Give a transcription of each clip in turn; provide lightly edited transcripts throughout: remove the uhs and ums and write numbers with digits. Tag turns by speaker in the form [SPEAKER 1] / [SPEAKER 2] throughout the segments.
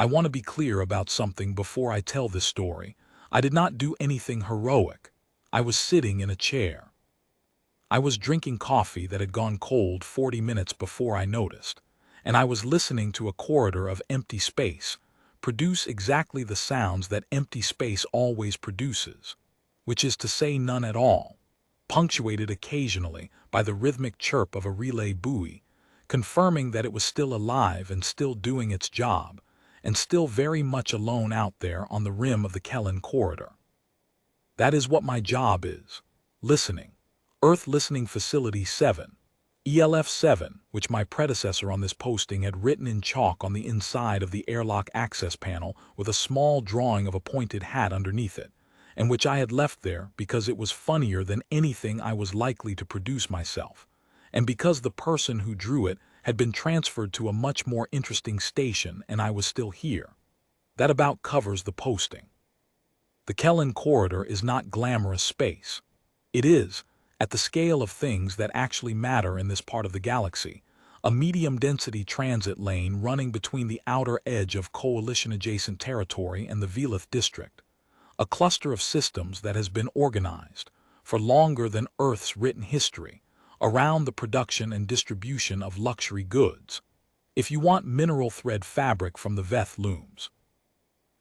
[SPEAKER 1] I want to be clear about something before I tell this story. I did not do anything heroic. I was sitting in a chair. I was drinking coffee that had gone cold 40 minutes before I noticed, and I was listening to a corridor of empty space produce exactly the sounds that empty space always produces, which is to say none at all, punctuated occasionally by the rhythmic chirp of a relay buoy, confirming that it was still alive and still doing its job, and still very much alone out there on the rim of the Kellen corridor. That is what my job is. Listening. Earth Listening Facility 7. ELF 7, which my predecessor on this posting had written in chalk on the inside of the airlock access panel with a small drawing of a pointed hat underneath it, and which I had left there because it was funnier than anything I was likely to produce myself, and because the person who drew it had been transferred to a much more interesting station and I was still here. That about covers the posting. The Kellen corridor is not glamorous space. It is, at the scale of things that actually matter in this part of the galaxy, a medium-density transit lane running between the outer edge of Coalition-adjacent territory and the Veleth District, a cluster of systems that has been organized, for longer than Earth's written history, around the production and distribution of luxury goods. If you want mineral thread fabric from the Veleth looms,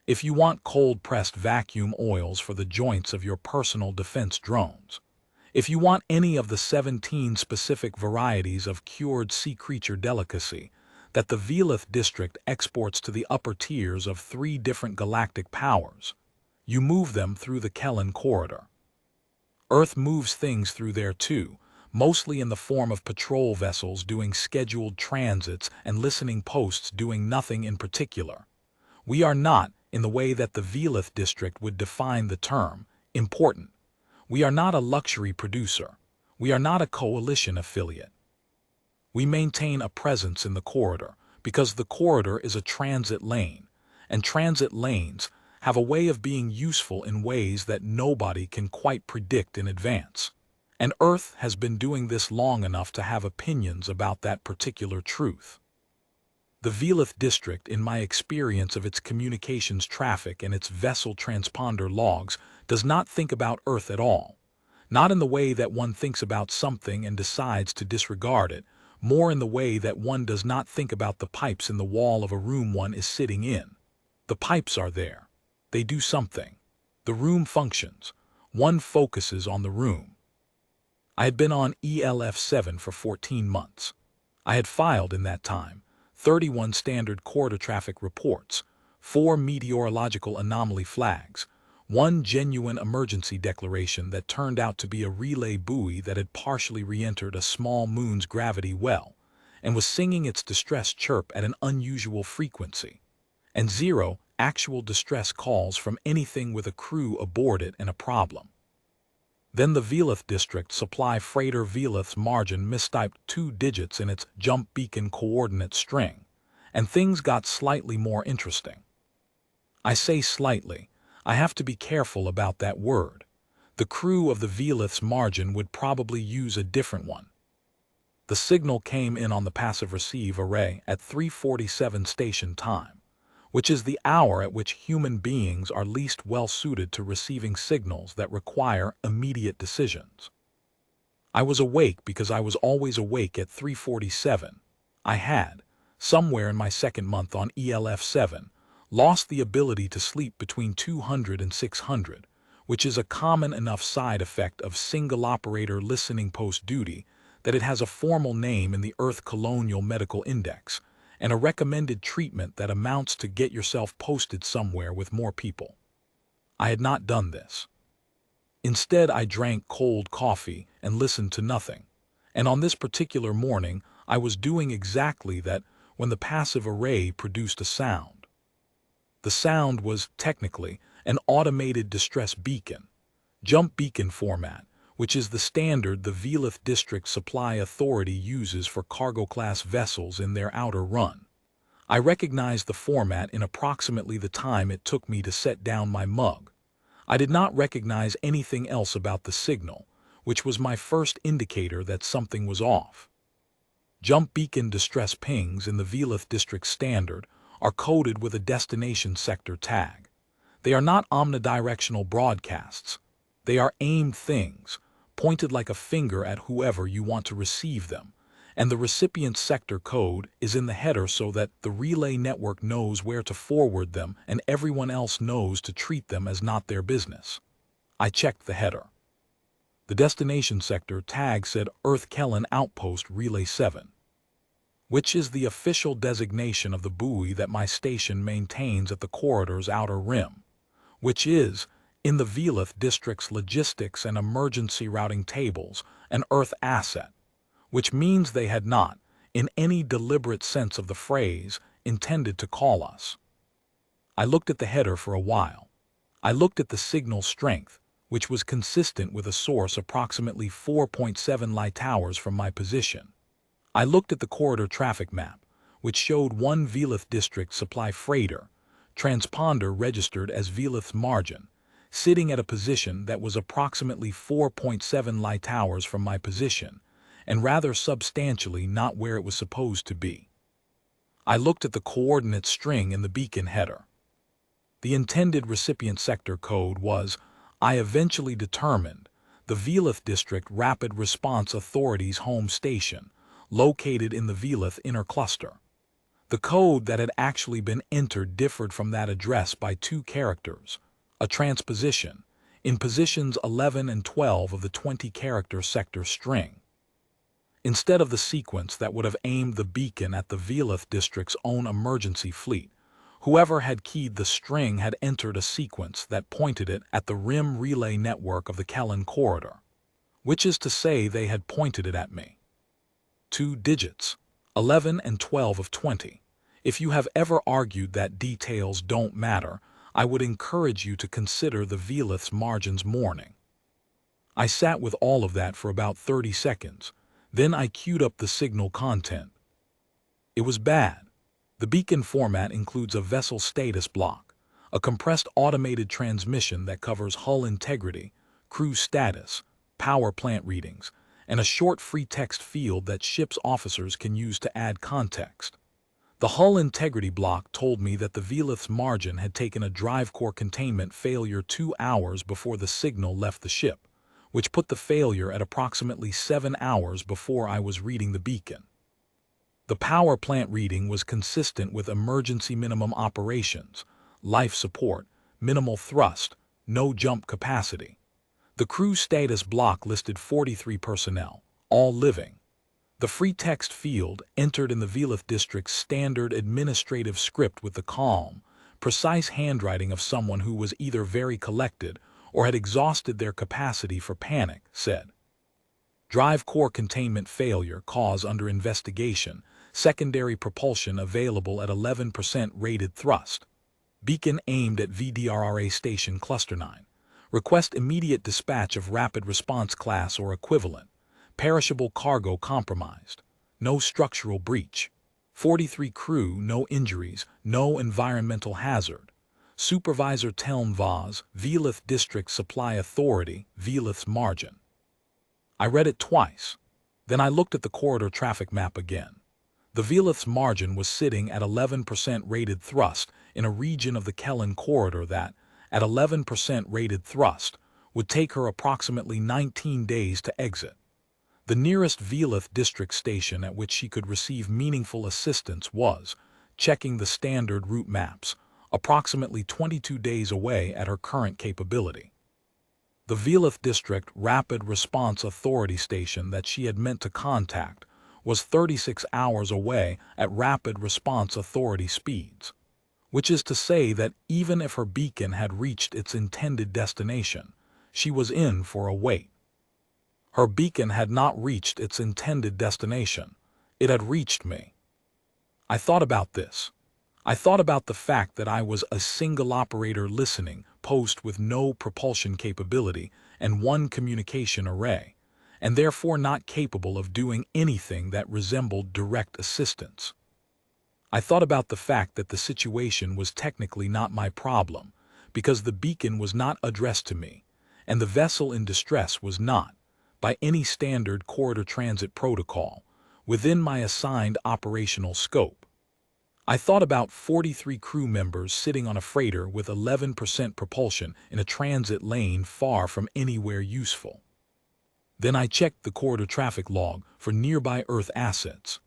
[SPEAKER 1] if you want cold-pressed vacuum oils for the joints of your personal defense drones, if you want any of the 17 specific varieties of cured sea creature delicacy that the Veleth District exports to the upper tiers of 3 different galactic powers, you move them through the Kellen corridor. Earth moves things through there too, mostly in the form of patrol vessels doing scheduled transits and listening posts doing nothing in particular. We are not, in the way that the Veleth District would define the term, important. We are not a luxury producer. We are not a coalition affiliate. We maintain a presence in the corridor because the corridor is a transit lane, and transit lanes have a way of being useful in ways that nobody can quite predict in advance. And Earth has been doing this long enough to have opinions about that particular truth. The Veleth District, in my experience of its communications traffic and its vessel transponder logs, does not think about Earth at all. Not in the way that one thinks about something and decides to disregard it, more in the way that one does not think about the pipes in the wall of a room one is sitting in. The pipes are there. They do something. The room functions. One focuses on the room. I had been on ELF 7 for 14 months. I had filed in that time 31 standard corridor traffic reports, 4 meteorological anomaly flags, 1 genuine emergency declaration that turned out to be a relay buoy that had partially re-entered a small moon's gravity well and was singing its distress chirp at an unusual frequency, and 0 actual distress calls from anything with a crew aboard it and a problem. Then the Veleth District supply freighter Veleth's margin mistyped 2 digits in its jump beacon coordinate string, and things got slightly more interesting. I say slightly. I have to be careful about that word. The crew of the Veleth's margin would probably use a different one. The signal came in on the passive receive array at 3:47 station time, which is the hour at which human beings are least well suited to receiving signals that require immediate decisions. I was awake because I was always awake at 3:47. I had, somewhere in my second month on ELF 7, lost the ability to sleep between 200 and 600, which is a common enough side effect of single-operator listening post duty that it has a formal name in the Earth Colonial Medical Index, and a recommended treatment that amounts to get yourself posted somewhere with more people. I had not done this. Instead, I drank cold coffee and listened to nothing, and on this particular morning I was doing exactly that when the passive array produced a sound. The sound was, technically, an automated distress beacon, jump beacon format, which is the standard the Veleth District Supply Authority uses for cargo-class vessels in their outer run. I recognized the format in approximately the time it took me to set down my mug. I did not recognize anything else about the signal, which was my first indicator that something was off. Jump beacon distress pings in the Veleth District Standard are coded with a destination sector tag. They are not omnidirectional broadcasts. They are aimed things, pointed like a finger at whoever you want to receive them, and the recipient's sector code is in the header so that the relay network knows where to forward them and everyone else knows to treat them as not their business. I checked the header. The destination sector tag said Earth Kellen Outpost Relay 7, which is the official designation of the buoy that my station maintains at the corridor's outer rim, which is, in the Veleth District's logistics and emergency routing tables, an Earth asset, which means they had not, in any deliberate sense of the phrase, intended to call us. I looked at the header for a while. I looked at the signal strength, which was consistent with a source approximately 4.7 light hours from my position. I looked at the corridor traffic map, which showed one Veleth District supply freighter, transponder registered as Veleth's margin, sitting at a position that was approximately 4.7 light hours from my position, and rather substantially not where it was supposed to be. I looked at the coordinate string in the beacon header. The intended recipient sector code was, I eventually determined, the Veleth District Rapid Response Authority's home station, located in the Veleth inner cluster. The code that had actually been entered differed from that address by 2 characters, a transposition, in positions 11 and 12 of the 20-character sector string. Instead of the sequence that would have aimed the beacon at the Veleth District's own emergency fleet, whoever had keyed the string had entered a sequence that pointed it at the rim relay network of the Kellen corridor, which is to say they had pointed it at me. 2 digits, 11 and 12 of 20. If you have ever argued that details don't matter, I would encourage you to consider the Veleth's margins morning. I sat with all of that for about 30 seconds. Then I queued up the signal content. It was bad. The beacon format includes a vessel status block, a compressed automated transmission that covers hull integrity, crew status, power plant readings, and a short free text field that ship's officers can use to add context. The hull integrity block told me that the Veleth's margin had taken a drive core containment failure 2 hours before the signal left the ship, which put the failure at approximately 7 hours before I was reading the beacon. The power plant reading was consistent with emergency minimum operations, life support, minimal thrust, no jump capacity. The crew status block listed 43 personnel, all living. The free text field entered in the Veleth District's standard administrative script with the calm, precise handwriting of someone who was either very collected or had exhausted their capacity for panic, said, Drive core containment failure cause under investigation, secondary propulsion available at 11% rated thrust. Beacon aimed at VDRRA Station Cluster 9. Request immediate dispatch of rapid response class or equivalent. Perishable cargo compromised. No structural breach. 43 crew, no injuries, no environmental hazard. Supervisor Telm Vaz, Veleth District Supply Authority, Veleth's margin. I read it twice. Then I looked at the corridor traffic map again. The Veleth's margin was sitting at 11% rated thrust in a region of the Kellen corridor that, at 11% rated thrust, would take her approximately 19 days to exit. The nearest Veleth District station at which she could receive meaningful assistance was, checking the standard route maps, approximately 22 days away at her current capability. The Veleth District Rapid Response Authority station that she had meant to contact was 36 hours away at Rapid Response Authority speeds, which is to say that even if her beacon had reached its intended destination, she was in for a wait. Her beacon had not reached its intended destination. It had reached me. I thought about this. I thought about the fact that I was a single operator listening post with no propulsion capability and one communication array, and therefore not capable of doing anything that resembled direct assistance. I thought about the fact that the situation was technically not my problem, because the beacon was not addressed to me, and the vessel in distress was not, by any standard corridor transit protocol, within my assigned operational scope. I thought about 43 crew members sitting on a freighter with 11% propulsion in a transit lane far from anywhere useful. Then I checked the corridor traffic log for nearby Earth assets.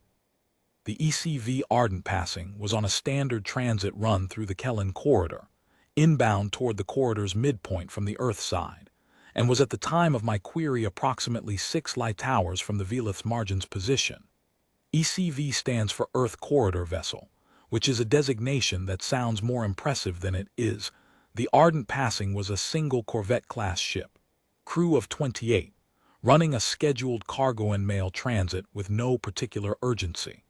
[SPEAKER 1] The ECV Ardent passing was on a standard transit run through the Kellen corridor, inbound toward the corridor's midpoint from the Earth side, and was at the time of my query approximately 6 light hours from the Veleth margin's position. ECV stands for Earth Corridor Vessel, which is a designation that sounds more impressive than it is. The Ardent passing was a single corvette-class ship, crew of 28, running a scheduled cargo and mail transit with no particular urgency.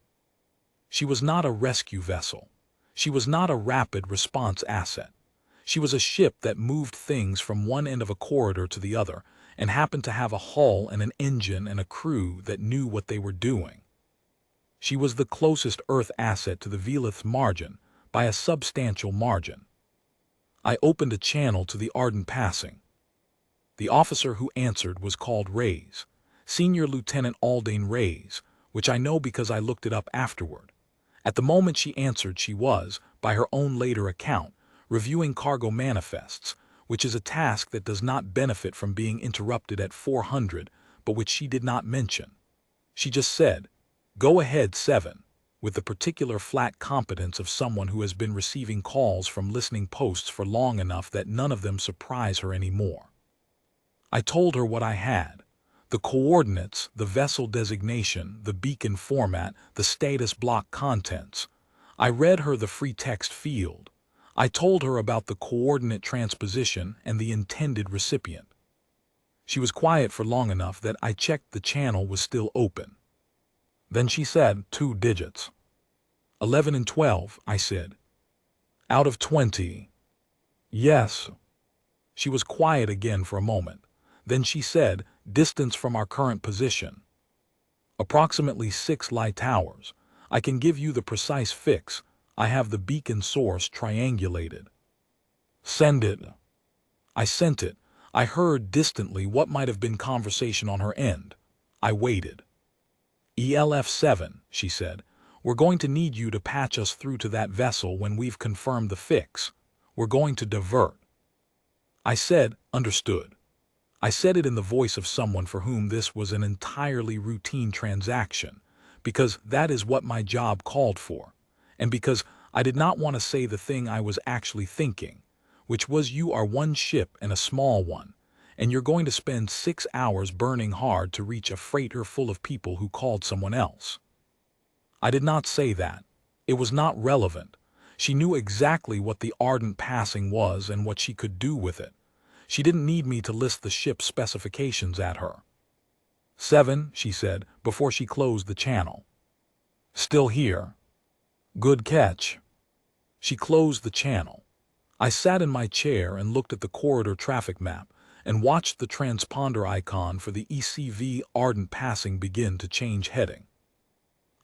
[SPEAKER 1] She was not a rescue vessel. She was not a rapid response asset. She was a ship that moved things from one end of a corridor to the other and happened to have a hull and an engine and a crew that knew what they were doing. She was the closest Earth asset to the Veleth margin by a substantial margin. I opened a channel to the Ardent passing. The officer who answered was called Reyes, Senior Lieutenant Aldane Reyes, which I know because I looked it up afterward. At the moment she answered, she was, by her own later account, reviewing cargo manifests, which is a task that does not benefit from being interrupted at 400, but which she did not mention. She just said, "Go ahead, 7, with the particular flat competence of someone who has been receiving calls from listening posts for long enough that none of them surprise her anymore. I told her what I had. The coordinates, the vessel designation, the beacon format, the status block contents. I read her the free text field. I told her about the coordinate transposition and the intended recipient. She was quiet for long enough that I checked the channel was still open. Then she said 2 digits. 11 and 12, I said. Out of 20. Yes. She was quiet again for a moment. Then she said, distance from our current position. Approximately 6 light hours. I can give you the precise fix. I have the beacon source triangulated. Send it. I sent it. I heard distantly what might have been conversation on her end. I waited. ELF-7, she said, we're going to need you to patch us through to that vessel when we've confirmed the fix. We're going to divert. I said, understood. I said it in the voice of someone for whom this was an entirely routine transaction, because that is what my job called for, and because I did not want to say the thing I was actually thinking, which was you are one ship and a small one, and you're going to spend 6 hours burning hard to reach a freighter full of people who called someone else. I did not say that. It was not relevant. She knew exactly what the Ardent passing was and what she could do with it. She didn't need me to list the ship's specifications at her. 7, she said, before she closed the channel. Still here. Good catch. She closed the channel. I sat in my chair and looked at the corridor traffic map and watched the transponder icon for the ECV Ardent passing begin to change heading.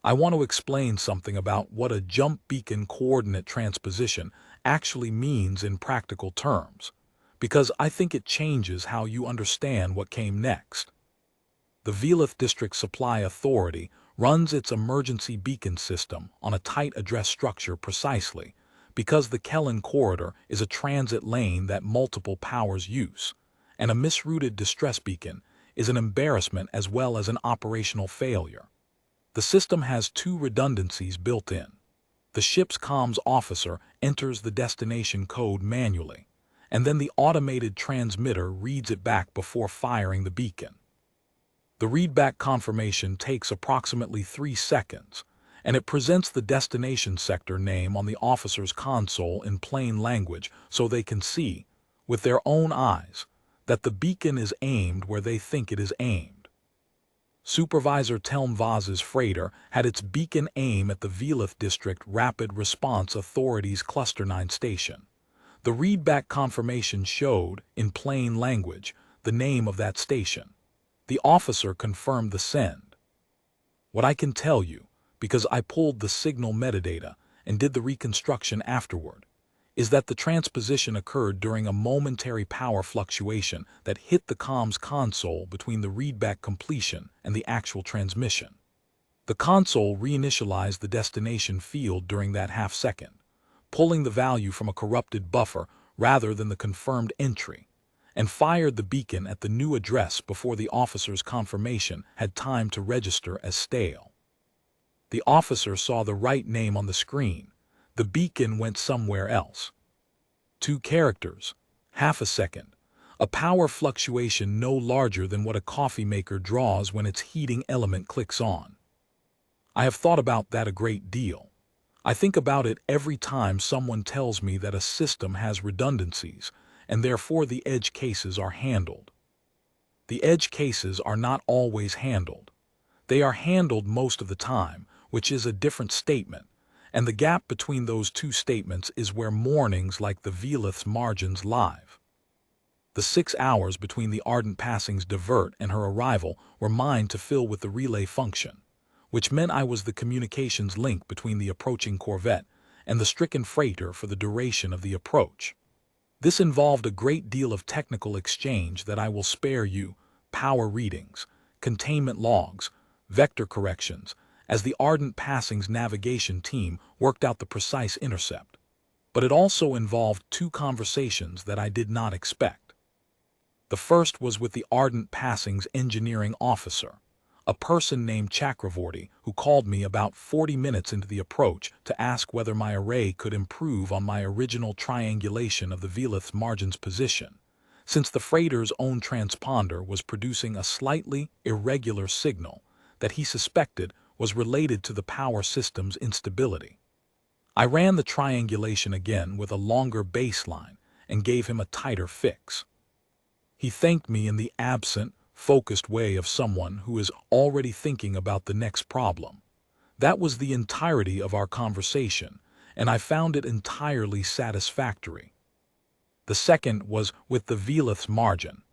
[SPEAKER 1] I want to explain something about what a jump beacon coordinate transposition actually means in practical terms, because I think it changes how you understand what came next. The Veleth District Supply Authority runs its emergency beacon system on a tight address structure precisely because the Kellen corridor is a transit lane that multiple powers use, and a misrouted distress beacon is an embarrassment as well as an operational failure. The system has 2 redundancies built in. The ship's comms officer enters the destination code manually, and then the automated transmitter reads it back before firing the beacon. The readback confirmation takes approximately 3 seconds, and it presents the destination sector name on the officer's console in plain language so they can see, with their own eyes, that the beacon is aimed where they think it is aimed. Supervisor Telmvaz's freighter had its beacon aim at the Veleth District Rapid Response Authority's Cluster 9 station. The readback confirmation showed, in plain language, the name of that station. The officer confirmed the send. What I can tell you, because I pulled the signal metadata and did the reconstruction afterward, is that the transposition occurred during a momentary power fluctuation that hit the comms console between the readback completion and the actual transmission. The console reinitialized the destination field during that half-second, pulling the value from a corrupted buffer rather than the confirmed entry, and fired the beacon at the new address before the officer's confirmation had time to register as stale. The officer saw the right name on the screen. The beacon went somewhere else. 2 characters, half a second, a power fluctuation no larger than what a coffee maker draws when its heating element clicks on. I have thought about that a great deal. I think about it every time someone tells me that a system has redundancies, and therefore the edge cases are handled. The edge cases are not always handled. They are handled most of the time, which is a different statement, and the gap between those two statements is where mornings like the Veleth's margins live. The 6 hours between the Ardent Passing's divert and her arrival were mine to fill with the relay function, which meant I was the communications link between the approaching corvette and the stricken freighter for the duration of the approach. This involved a great deal of technical exchange that I will spare you: power readings, containment logs, vector corrections, as the Ardent Passing's navigation team worked out the precise intercept. But it also involved 2 conversations that I did not expect. The first was with the Ardent Passing's engineering officer, a person named Chakravorty, who called me about 40 minutes into the approach to ask whether my array could improve on my original triangulation of the Veleth's margin's position, since the freighter's own transponder was producing a slightly irregular signal that he suspected was related to the power system's instability. I ran the triangulation again with a longer baseline and gave him a tighter fix. He thanked me in the absent, focused way of someone who is already thinking about the next problem. That was the entirety of our conversation, and I found it entirely satisfactory. The second was with the Veleth's margin.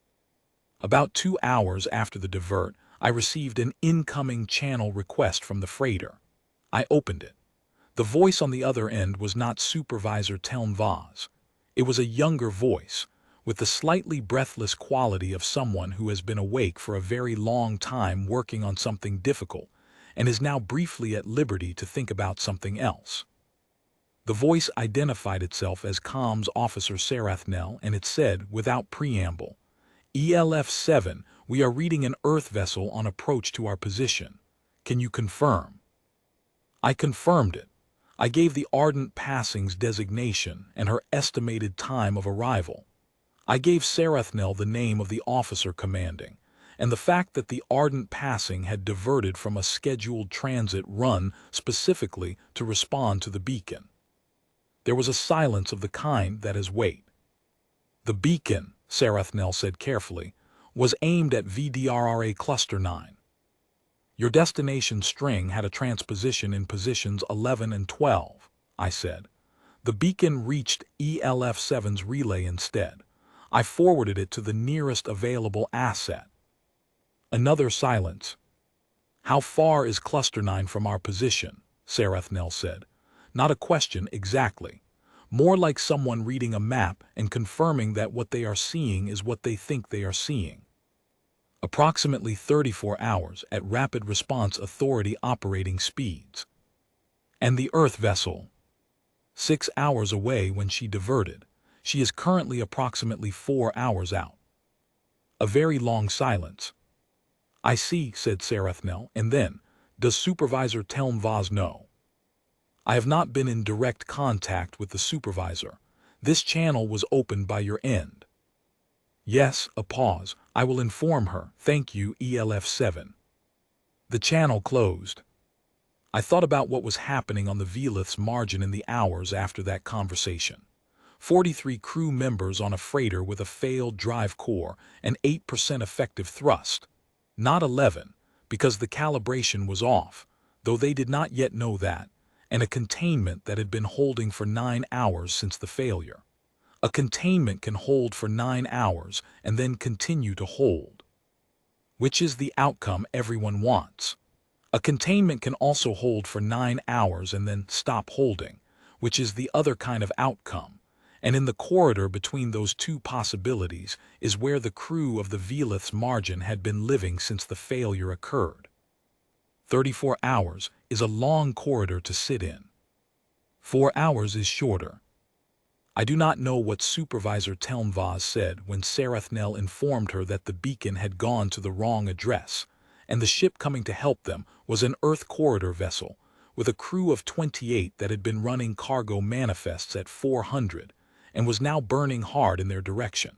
[SPEAKER 1] About 2 hours after the divert, I received an incoming channel request from the freighter. I opened it. The voice on the other end was not Supervisor Teln Vaz. It was a younger voice, with the slightly breathless quality of someone who has been awake for a very long time working on something difficult and is now briefly at liberty to think about something else. The voice identified itself as Comms Officer Sarathnel, and it said, without preamble, "ELF-7, we are reading an Earth vessel on approach to our position. Can you confirm?" I confirmed it. I gave the Ardent Passing's designation and her estimated time of arrival. I gave Sarathnel the name of the officer commanding, and the fact that the Ardent Passing had diverted from a scheduled transit run specifically to respond to the beacon. There was a silence of the kind that is wait. "The beacon," Sarathnel said carefully, "was aimed at VDRRA Cluster 9. Your destination string had a transposition in positions 11 and 12, I said. The beacon reached ELF-7's relay instead. I forwarded it to the nearest available asset." Another silence. "How far is Cluster 9 from our position?" Sarathnel said. Not a question exactly. More like someone reading a map and confirming that what they are seeing is what they think they are seeing. "Approximately 34 hours at Rapid Response Authority operating speeds." "And the Earth vessel?" 6 hours away when she diverted. She is currently approximately 4 hours out. A very long silence. "I see," said Sarathnel, and then, "Does Supervisor Teln Vaz know?" "I have not been in direct contact with the supervisor. This channel was opened by your end." "Yes," a pause. "I will inform her. Thank you, ELF-7." The channel closed. I thought about what was happening on the Veleth's margin in the hours after that conversation. 43 crew members on a freighter with a failed drive core and 8% effective thrust. Not 11, because the calibration was off, though they did not yet know that, and a containment that had been holding for 9 hours since the failure. A containment can hold for 9 hours and then continue to hold, which is the outcome everyone wants. A containment can also hold for 9 hours and then stop holding, which is the other kind of outcome. And in the corridor between those two possibilities is where the crew of the Veleth's margin had been living since the failure occurred. 34 hours is a long corridor to sit in. 4 hours is shorter. I do not know what Supervisor Telmvaz said when Sarathnel informed her that the beacon had gone to the wrong address, and the ship coming to help them was an Earth corridor vessel with a crew of 28 that had been running cargo manifests at 400 and was now burning hard in their direction.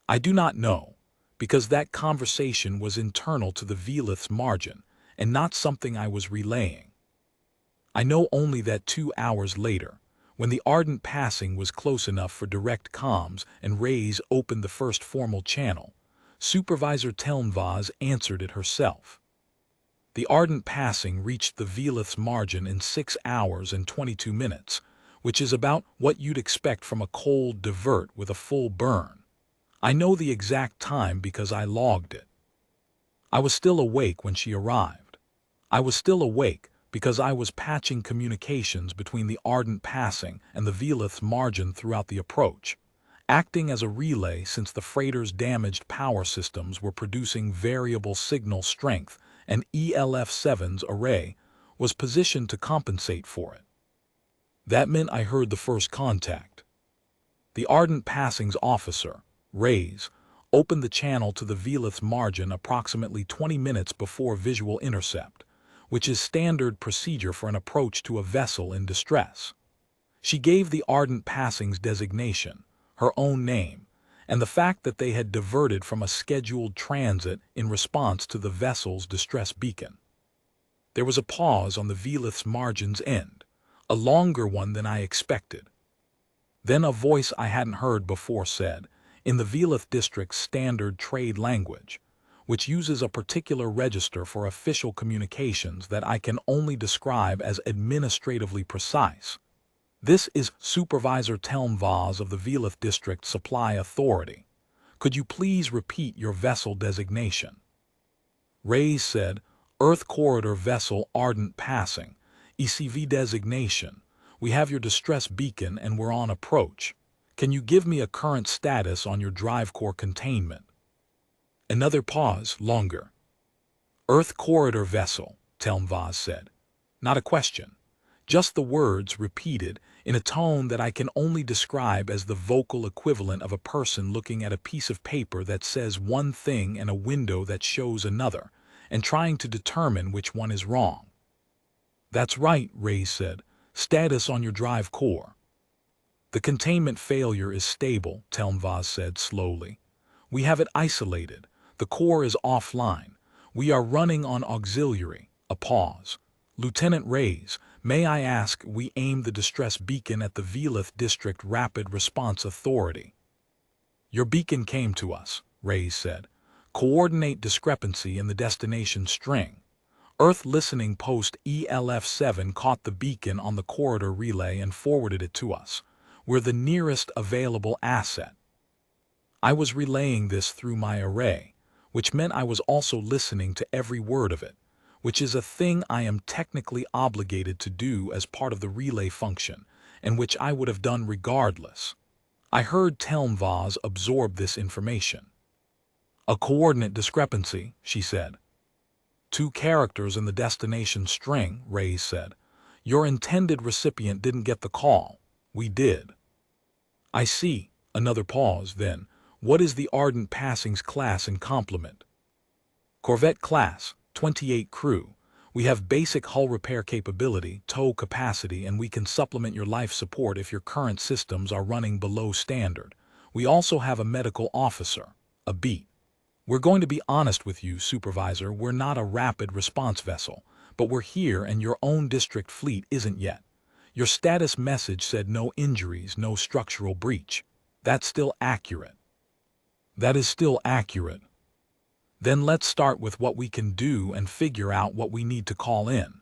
[SPEAKER 1] I do not know, because that conversation was internal to the Veleth's margin and not something I was relaying. I know only that 2 hours later, when the Ardent passing was close enough for direct comms and Reyes opened the first formal channel, Supervisor Telmvaz answered it herself. The Ardent passing reached the Veleth's margin in 6 hours and 22 minutes, which is about what you'd expect from a cold divert with a full burn. I know the exact time because I logged it. I was still awake when she arrived. I was still awake because I was patching communications between the Ardent passing and the Veleth's margin throughout the approach, acting as a relay since the freighter's damaged power systems were producing variable signal strength and ELF-7's array was positioned to compensate for it. That meant I heard the first contact. The Ardent passing's officer, Reyes, opened the channel to the Veleth's margin approximately 20 minutes before visual intercept, which is standard procedure for an approach to a vessel in distress. She gave the Ardent passing's designation, her own name, and the fact that they had diverted from a scheduled transit in response to the vessel's distress beacon. There was a pause on the Veleth's margin's end, a longer one than I expected. Then a voice I hadn't heard before said, in the Veleth District's standard trade language, which uses a particular register for official communications that I can only describe as administratively precise. This is Supervisor Telmvaz of the Veleth District Supply Authority. Could you please repeat your vessel designation? Reyes said, Earth Corridor Vessel Ardent Passing, ECV designation. We have your distress beacon and we're on approach. Can you give me a current status on your drive core containment? Another pause, longer. Earth Corridor Vessel, Telmvaz said. Not a question. Just the words repeated in a tone that I can only describe as the vocal equivalent of a person looking at a piece of paper that says one thing and a window that shows another, and trying to determine which one is wrong. That's right, Reyes said. Status on your drive core. The containment failure is stable, Telmvaz said slowly. We have it isolated. The core is offline. We are running on auxiliary. A pause. Lieutenant Reyes, may I ask, we aim the distress beacon at the Veleth District Rapid Response Authority. Your beacon came to us, Reyes said. Coordinate discrepancy in the destination string. Earth Listening Post ELF-7 caught the beacon on the corridor relay and forwarded it to us. We're the nearest available asset. I was relaying this through my array, which meant I was also listening to every word of it, which is a thing I am technically obligated to do as part of the relay function, and which I would have done regardless. I heard Telmvaz absorb this information. A coordinate discrepancy, she said. 2 characters in the destination string, Reyes said. Your intended recipient didn't get the call. We did. I see. Another pause, then. What is the Ardent Passing's class and complement? Corvette class, 28 crew. We have basic hull repair capability, tow capacity, and we can supplement your life support if your current systems are running below standard. We also have a medical officer, a beat. We're going to be honest with you, Supervisor, we're not a rapid response vessel, but we're here and your own district fleet isn't yet. Your status message said no injuries, no structural breach. That's still accurate. That is still accurate. Then let's start with what we can do and figure out what we need to call in.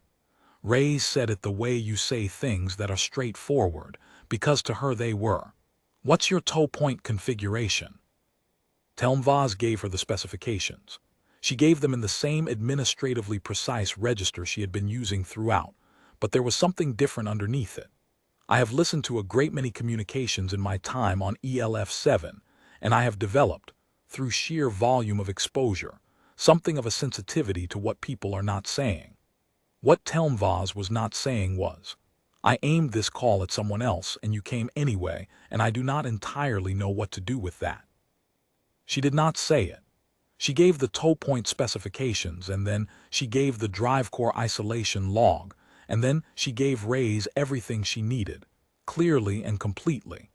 [SPEAKER 1] Reyes said it the way you say things that are straightforward, because to her they were. What's your tow point configuration? Telmvaz gave her the specifications. She gave them in the same administratively precise register she had been using throughout, but there was something different underneath it. I have listened to a great many communications in my time on ELF-7, and I have developed, through sheer volume of exposure, something of a sensitivity to what people are not saying. What Telmvaz was not saying was, I aimed this call at someone else and you came anyway, and I do not entirely know what to do with that. She did not say it. She gave the tow point specifications, and then she gave the drive core isolation log, and then she gave Reyes everything she needed, clearly and completely,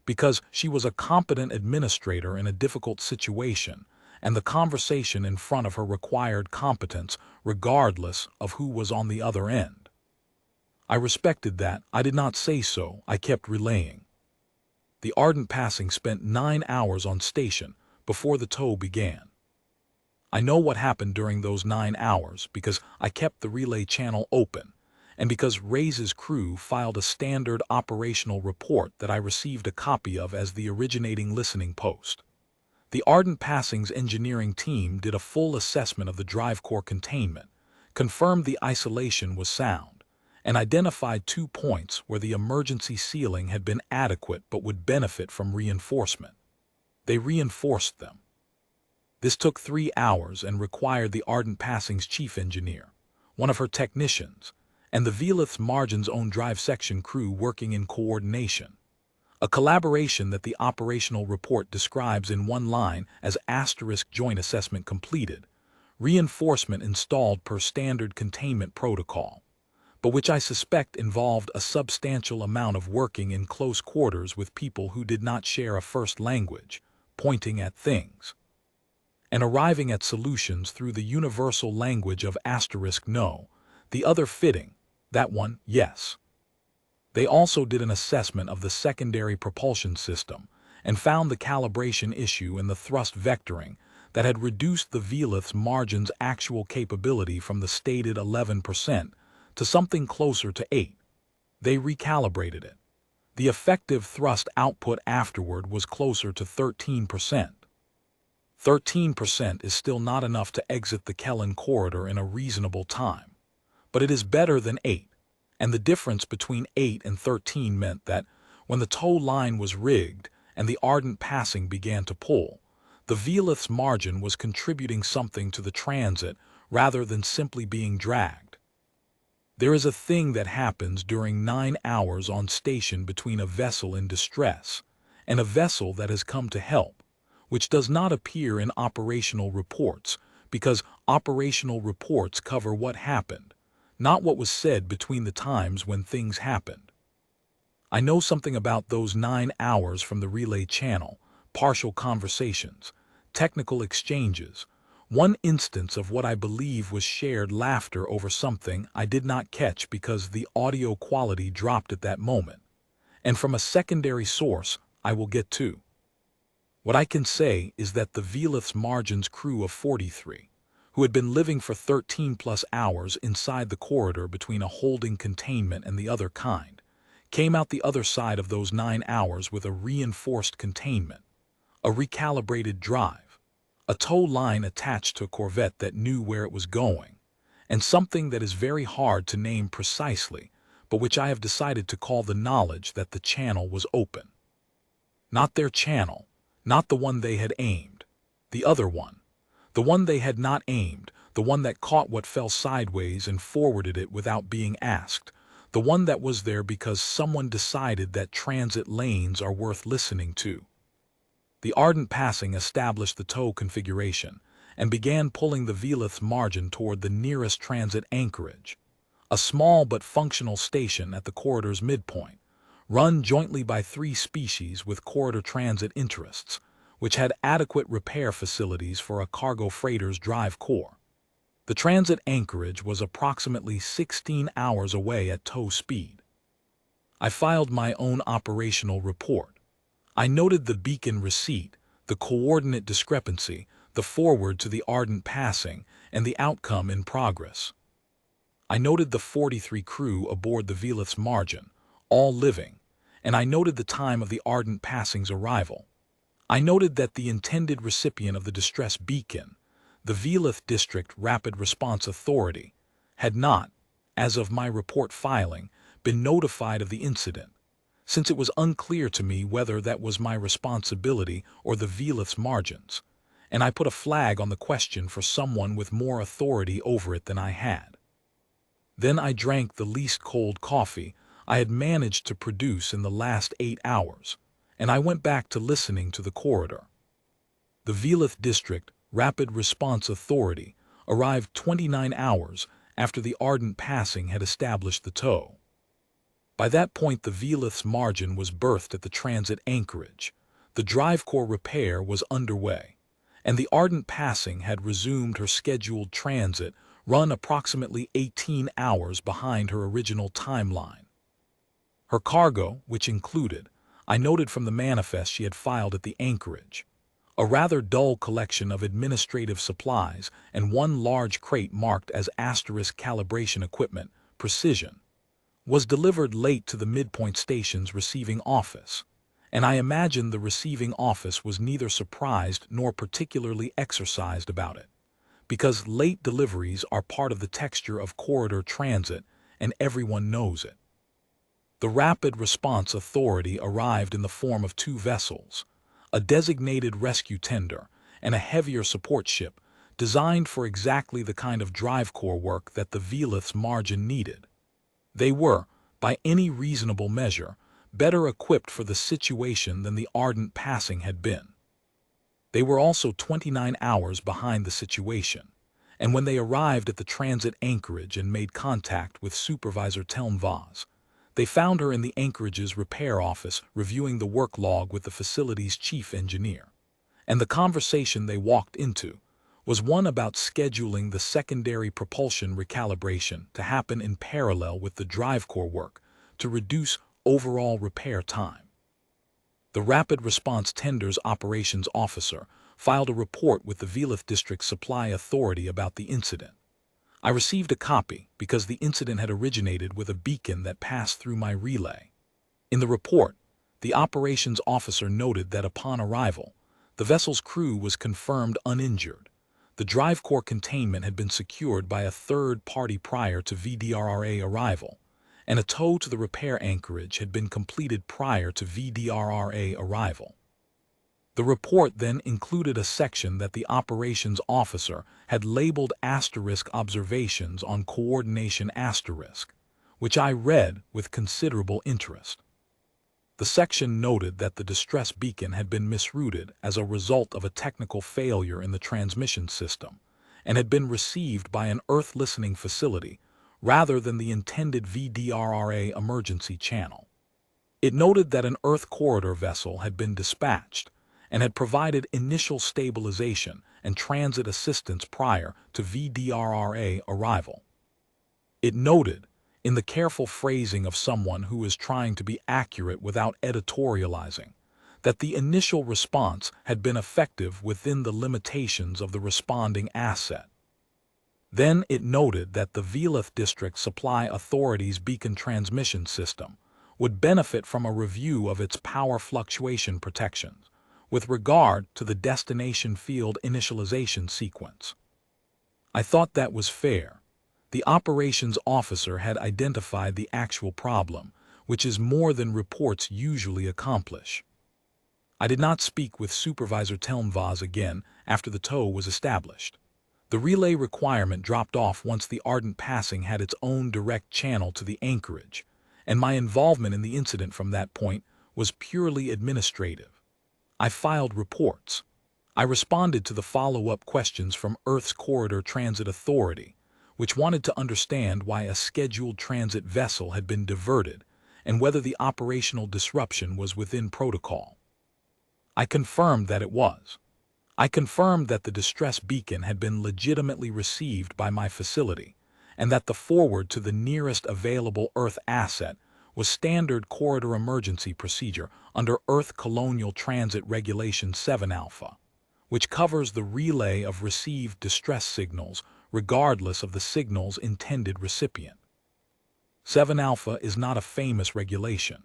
[SPEAKER 1] because she was a competent administrator in a difficult situation, and the conversation in front of her required competence regardless of who was on the other end. I respected that. I did not say so. I kept relaying. The Ardent Passing spent 9 hours on station before the tow began. I know what happened during those 9 hours because I kept the relay channel open, and because Reyes' crew filed a standard operational report that I received a copy of as the originating listening post. The Ardent Passing's engineering team did a full assessment of the drive core containment, confirmed the isolation was sound, and identified 2 points where the emergency sealing had been adequate but would benefit from reinforcement. They reinforced them. This took 3 hours and required the Ardent Passing's chief engineer, one of her technicians, and the Veleth Margin's own drive section crew working in coordination. A collaboration that the operational report describes in one line as * joint assessment completed, reinforcement installed per standard containment protocol, but which I suspect involved a substantial amount of working in close quarters with people who did not share a first language, pointing at things, and arriving at solutions through the universal language of * no, the other fitting, that one, yes. They also did an assessment of the secondary propulsion system and found the calibration issue in the thrust vectoring that had reduced the Veleth Margin's actual capability from the stated 11% to something closer to 8%. They recalibrated it. The effective thrust output afterward was closer to 13%. 13% is still not enough to exit the Kellen corridor in a reasonable time, but it is better than 8%. And the difference between 8 and 13 meant that, when the tow line was rigged and the Ardent Passing began to pull, the Veleth's Margin was contributing something to the transit rather than simply being dragged. There is a thing that happens during 9 hours on station between a vessel in distress and a vessel that has come to help, which does not appear in operational reports because operational reports cover what happened, not what was said between the times when things happened. I know something about those 9 hours from the relay channel, partial conversations, technical exchanges, one instance of what I believe was shared laughter over something I did not catch because the audio quality dropped at that moment, and from a secondary source I will get to. What I can say is that the Veleth Margin's crew of 43, who had been living for 13+ hours inside the corridor between a holding containment and the other kind, came out the other side of those 9 hours with a reinforced containment, a recalibrated drive, a tow line attached to a corvette that knew where it was going, and something that is very hard to name precisely, but which I have decided to call the knowledge that the channel was open. Not their channel, not the one they had aimed, the other one. The one they had not aimed, the one that caught what fell sideways and forwarded it without being asked, the one that was there because someone decided that transit lanes are worth listening to. The Ardent Passing established the tow configuration and began pulling the Veleth Margin toward the nearest transit anchorage, a small but functional station at the corridor's midpoint, run jointly by 3 species with corridor transit interests, which had adequate repair facilities for a cargo freighter's drive core. The transit anchorage was approximately 16 hours away at tow speed. I filed my own operational report. I noted the beacon receipt, the coordinate discrepancy, the forward to the Ardent Passing, and the outcome in progress. I noted the 43 crew aboard the Veleth Margin, all living, and I noted the time of the Ardent Passing's arrival. I noted that the intended recipient of the distress beacon, the Veleth District Rapid Response Authority, had not, as of my report filing, been notified of the incident, since it was unclear to me whether that was my responsibility or the Veleth Margin's, and I put a flag on the question for someone with more authority over it than I had. Then I drank the least cold coffee I had managed to produce in the last 8 hours, and I went back to listening to the corridor. The Veleth District Rapid Response Authority arrived 29 hours after the Ardent passing had established the tow. By that point, the Veleth's margin was berthed at the transit anchorage, the drive core repair was underway, and the Ardent passing had resumed her scheduled transit run approximately 18 hours behind her original timeline. Her cargo, which included, I noted from the manifest she had filed at the anchorage, a rather dull collection of administrative supplies and one large crate marked as asterisk calibration equipment, precision, was delivered late to the Midpoint Station's receiving office, and I imagine the receiving office was neither surprised nor particularly exercised about it, because late deliveries are part of the texture of corridor transit and everyone knows it. The Rapid Response Authority arrived in the form of 2 vessels, a designated rescue tender and a heavier support ship designed for exactly the kind of drive core work that the Veleth's margin needed. They were, by any reasonable measure, better equipped for the situation than the Ardent passing had been. They were also 29 hours behind the situation, and when they arrived at the transit anchorage and made contact with Supervisor Telmvaz, they found her in the anchorage's repair office reviewing the work log with the facility's chief engineer. And the conversation they walked into was one about scheduling the secondary propulsion recalibration to happen in parallel with the drive core work to reduce overall repair time. The Rapid Response Tender's operations officer filed a report with the Veleth District Supply Authority about the incident. I received a copy because the incident had originated with a beacon that passed through my relay. In the report, the operations officer noted that upon arrival, the vessel's crew was confirmed uninjured. The drive core containment had been secured by a third party prior to VDRRA arrival, and a tow to the repair anchorage had been completed prior to VDRRA arrival. The report then included a section that the operations officer had labeled asterisk observations on coordination asterisk, which I read with considerable interest. The section noted that the distress beacon had been misrouted as a result of a technical failure in the transmission system and had been received by an Earth listening facility rather than the intended VDRRA emergency channel. It noted that an Earth corridor vessel had been dispatched and had provided initial stabilization and transit assistance prior to VDRRA arrival. It noted, in the careful phrasing of someone who is trying to be accurate without editorializing, that the initial response had been effective within the limitations of the responding asset. Then it noted that the Veleth District Supply Authority's beacon transmission system would benefit from a review of its power fluctuation protections with regard to the destination field initialization sequence. I thought that was fair. The operations officer had identified the actual problem, which is more than reports usually accomplish. I did not speak with Supervisor Telmvaz again after the tow was established. The relay requirement dropped off once the Ardent passing had its own direct channel to the anchorage, and my involvement in the incident from that point was purely administrative. I filed reports. I responded to the follow-up questions from Earth's Corridor Transit Authority, which wanted to understand why a scheduled transit vessel had been diverted and whether the operational disruption was within protocol. I confirmed that it was. I confirmed that the distress beacon had been legitimately received by my facility and that the forward to the nearest available Earth asset was standard corridor emergency procedure under Earth Colonial Transit Regulation 7 Alpha, which covers the relay of received distress signals regardless of the signal's intended recipient. 7 Alpha is not a famous regulation.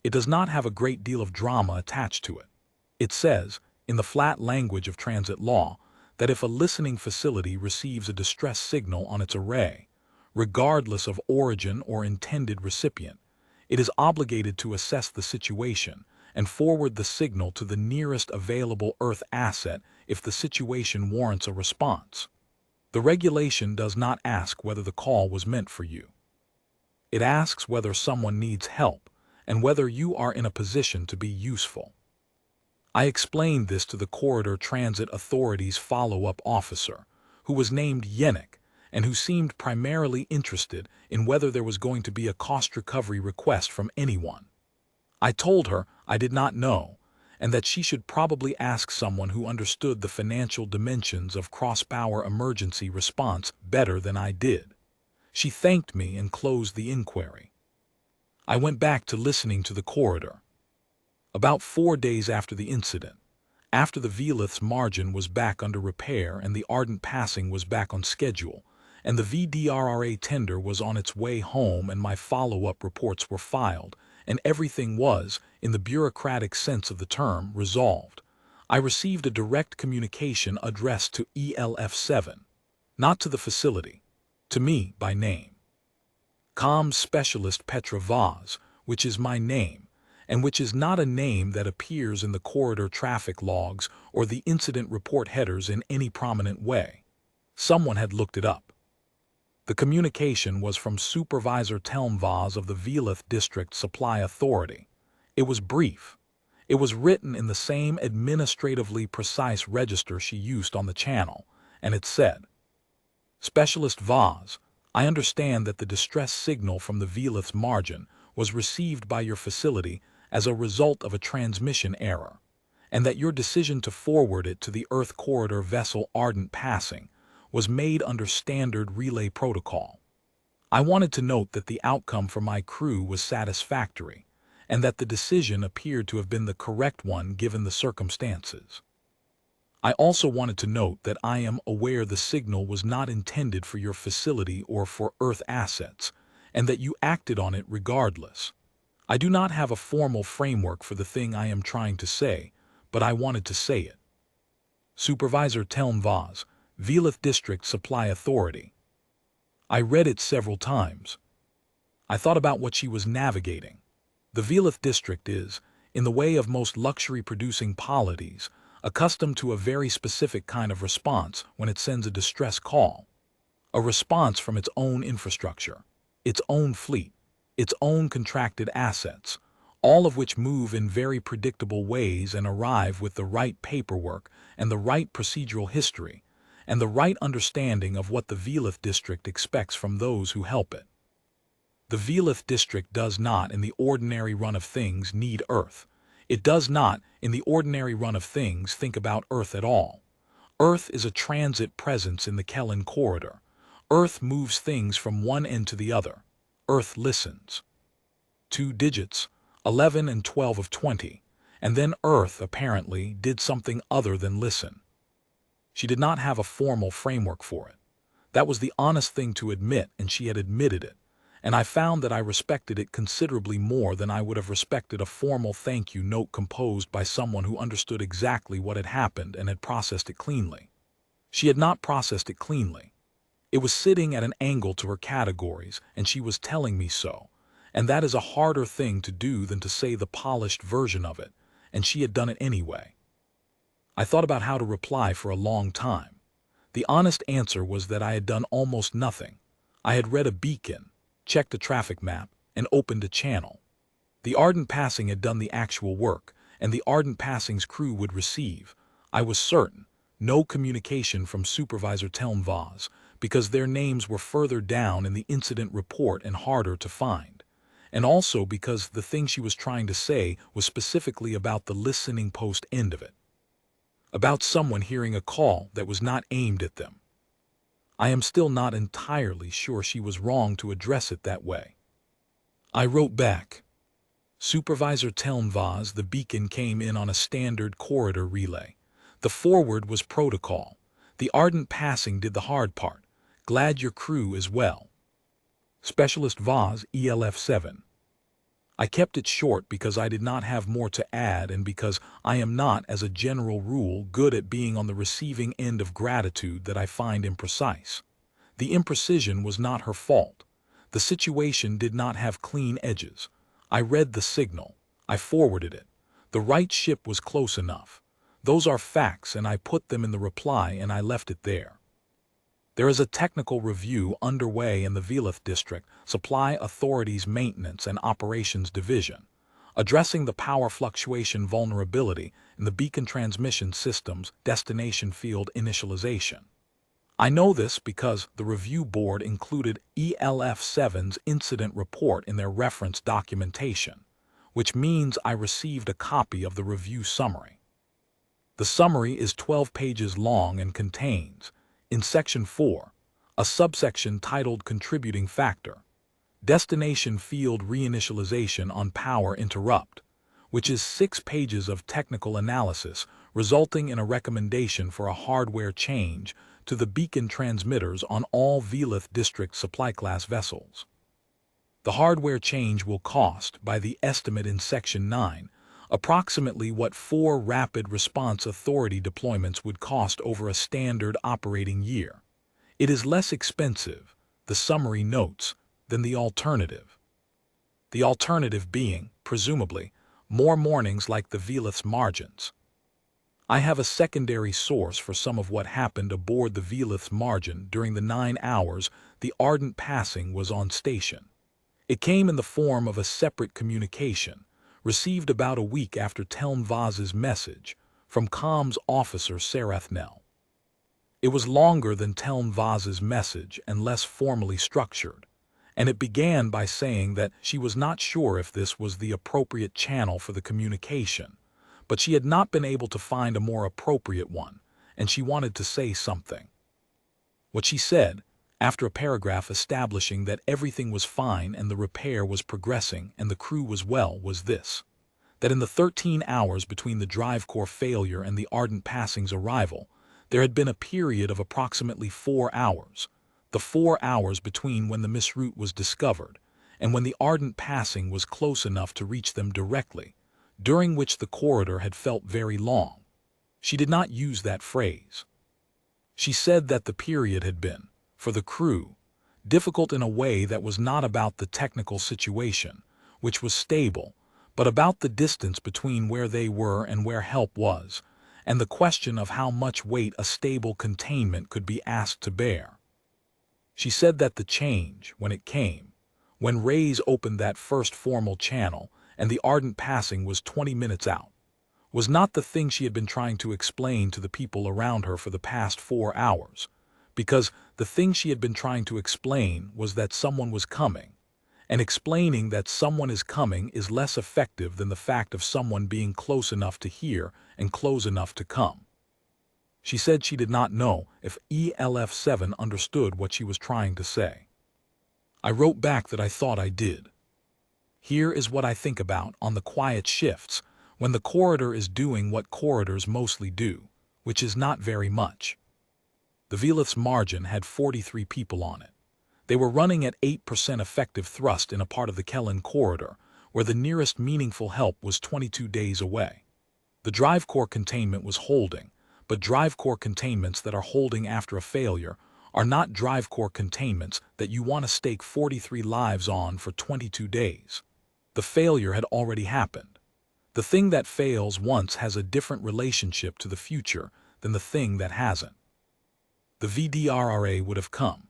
[SPEAKER 1] It does not have a great deal of drama attached to it. It says, in the flat language of transit law, that if a listening facility receives a distress signal on its array, regardless of origin or intended recipient, it is obligated to assess the situation and forward the signal to the nearest available Earth asset if the situation warrants a response. The regulation does not ask whether the call was meant for you. It asks whether someone needs help and whether you are in a position to be useful. I explained this to the Corridor Transit Authority's follow-up officer, who was named Yannick, and who seemed primarily interested in whether there was going to be a cost recovery request from anyone. I told her I did not know, and that she should probably ask someone who understood the financial dimensions of cross-power emergency response better than I did. She thanked me and closed the inquiry. I went back to listening to the corridor. About 4 days after the incident, after the Veleth's margin was back under repair and the Ardent passing was back on schedule, and the VDRRA tender was on its way home and my follow-up reports were filed, and everything was, in the bureaucratic sense of the term, resolved, I received a direct communication addressed to ELF7, not to the facility, to me by name. Comms Specialist Petra Vaz, which is my name, and which is not a name that appears in the corridor traffic logs or the incident report headers in any prominent way. Someone had looked it up. The communication was from Supervisor Telm Vaz of the Veleth District Supply Authority. It was brief. It was written in the same administratively precise register she used on the channel, and it said, Specialist Vaz, I understand that the distress signal from the Veleth's margin was received by your facility as a result of a transmission error, and that your decision to forward it to the Earth Corridor vessel Ardent passing was made under standard relay protocol. I wanted to note that the outcome for my crew was satisfactory, and that the decision appeared to have been the correct one given the circumstances. I also wanted to note that I am aware the signal was not intended for your facility or for Earth assets, and that you acted on it regardless. I do not have a formal framework for the thing I am trying to say, but I wanted to say it. Supervisor Telm Vaz, Veleth District Supply Authority. I read it several times. I thought about what she was navigating. The Veleth District is, in the way of most luxury-producing polities, accustomed to a very specific kind of response when it sends a distress call. A response from its own infrastructure, its own fleet, its own contracted assets, all of which move in very predictable ways and arrive with the right paperwork and the right procedural history, and the right understanding of what the Veleth District expects from those who help it. The Veleth District does not, in the ordinary run of things, need Earth. It does not, in the ordinary run of things, think about Earth at all. Earth is a transit presence in the Kellen corridor. Earth moves things from one end to the other. Earth listens. 2 digits, 11 and 12 of 20, and then Earth, apparently, did something other than listen. She did not have a formal framework for it. That was the honest thing to admit, and she had admitted it, and I found that I respected it considerably more than I would have respected a formal thank you note composed by someone who understood exactly what had happened and had processed it cleanly. She had not processed it cleanly. It was sitting at an angle to her categories, and she was telling me so, and that is a harder thing to do than to say the polished version of it, and she had done it anyway. I thought about how to reply for a long time. The honest answer was that I had done almost nothing. I had read a beacon, checked a traffic map, and opened a channel. The Ardent Passing had done the actual work, and the Ardent Passing's crew would receive, I was certain, no communication from Supervisor Telm Vaz, because their names were further down in the incident report and harder to find, and also because the thing she was trying to say was specifically about the listening post end of it, about someone hearing a call that was not aimed at them. I am still not entirely sure she was wrong to address it that way. I wrote back, Supervisor Telm Vaz, the beacon came in on a standard corridor relay. The forward was protocol. The Ardent Passing did the hard part. Glad your crew is well. Specialist Vaz, ELF7. I kept it short because I did not have more to add and because I am not, as a general rule, good at being on the receiving end of gratitude that I find imprecise. The imprecision was not her fault. The situation did not have clean edges. I read the signal. I forwarded it. The right ship was close enough. Those are facts, and I put them in the reply and I left it there. There is a technical review underway in the Veleth District Supply Authority's Maintenance and Operations Division, addressing the power fluctuation vulnerability in the beacon transmission system's destination field initialization. I know this because the review board included ELF7's incident report in their reference documentation, which means I received a copy of the review summary. The summary is 12 pages long and contains, in Section 4, a subsection titled Contributing Factor, Destination Field Reinitialization on Power Interrupt, which is 6 pages of technical analysis resulting in a recommendation for a hardware change to the beacon transmitters on all Veleth District supply class vessels. The hardware change will cost, by the estimate in Section 9, approximately what 4 Rapid Response Authority deployments would cost over a standard operating year. It is less expensive, the summary notes, than the alternative. The alternative being, presumably, more mornings like the Veleth's margins. I have a secondary source for some of what happened aboard the Veleth's margin during the 9 hours the Ardent passing was on station. It came in the form of a separate communication, received about a week after Teln Vaz's message, from comms officer Sarathnel. It was longer than Teln Vaz's message and less formally structured, and it began by saying that she was not sure if this was the appropriate channel for the communication, but she had not been able to find a more appropriate one, and she wanted to say something. What she said, after a paragraph establishing that everything was fine and the repair was progressing and the crew was well, was this: that in the 13 hours between the drive core failure and the Ardent passing's arrival, there had been a period of approximately 4 hours, the 4 hours between when the misroute was discovered and when the Ardent passing was close enough to reach them directly, during which the corridor had felt very long. She did not use that phrase. She said that the period had been, for the crew, difficult in a way that was not about the technical situation, which was stable, but about the distance between where they were and where help was, and the question of how much weight a stable containment could be asked to bear. She said that the change, when it came, when Rays opened that first formal channel and the Ardent passing was 20 minutes out, was not the thing she had been trying to explain to the people around her for the past 4 hours, because the thing she had been trying to explain was that someone was coming, and explaining that someone is coming is less effective than the fact of someone being close enough to hear and close enough to come. She said she did not know if ELF7 understood what she was trying to say. I wrote back that I thought I did. Here is what I think about on the quiet shifts when the corridor is doing what corridors mostly do, which is not very much. The Veleth's margin had 43 people on it. They were running at 8% effective thrust in a part of the Kellen corridor, where the nearest meaningful help was 22 days away. The drive core containment was holding, but drive core containments that are holding after a failure are not drive core containments that you want to stake 43 lives on for 22 days. The failure had already happened. The thing that fails once has a different relationship to the future than the thing that hasn't. The VDRRA would have come.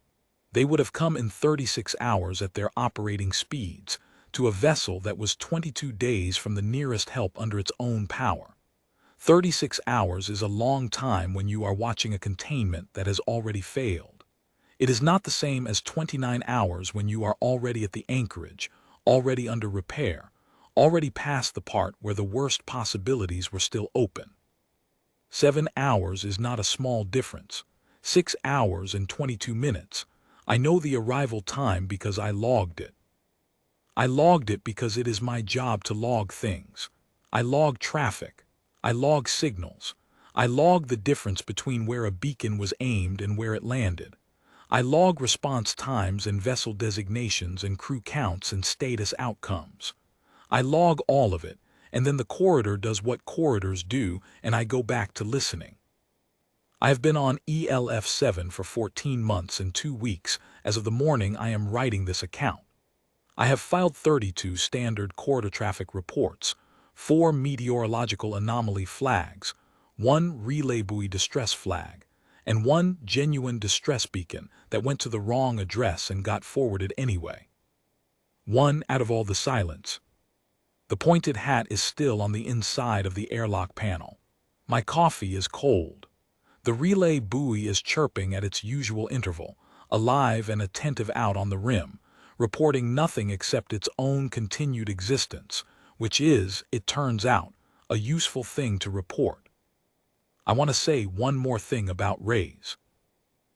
[SPEAKER 1] They would have come in 36 hours at their operating speeds to a vessel that was 22 days from the nearest help under its own power. 36 hours is a long time when you are watching a containment that has already failed. It is not the same as 29 hours when you are already at the anchorage, already under repair, already past the part where the worst possibilities were still open. 7 hours is not a small difference. 6 hours and 22 minutes. I know the arrival time because I logged it. I logged it because it is my job to log things. I log traffic. I log signals. I log the difference between where a beacon was aimed and where it landed. I log response times and vessel designations and crew counts and status outcomes. I log all of it, and then the corridor does what corridors do, and I go back to listening. I have been on ELF7 for 14 months and 2 weeks as of the morning I am writing this account. I have filed 32 standard corridor traffic reports, 4 meteorological anomaly flags, 1 relay buoy distress flag, and one genuine distress beacon that went to the wrong address and got forwarded anyway. One out of all the silence. The pointed hat is still on the inside of the airlock panel. My coffee is cold. The relay buoy is chirping at its usual interval, alive and attentive out on the rim, reporting nothing except its own continued existence, which is, it turns out, a useful thing to report. I want to say one more thing about Ray's.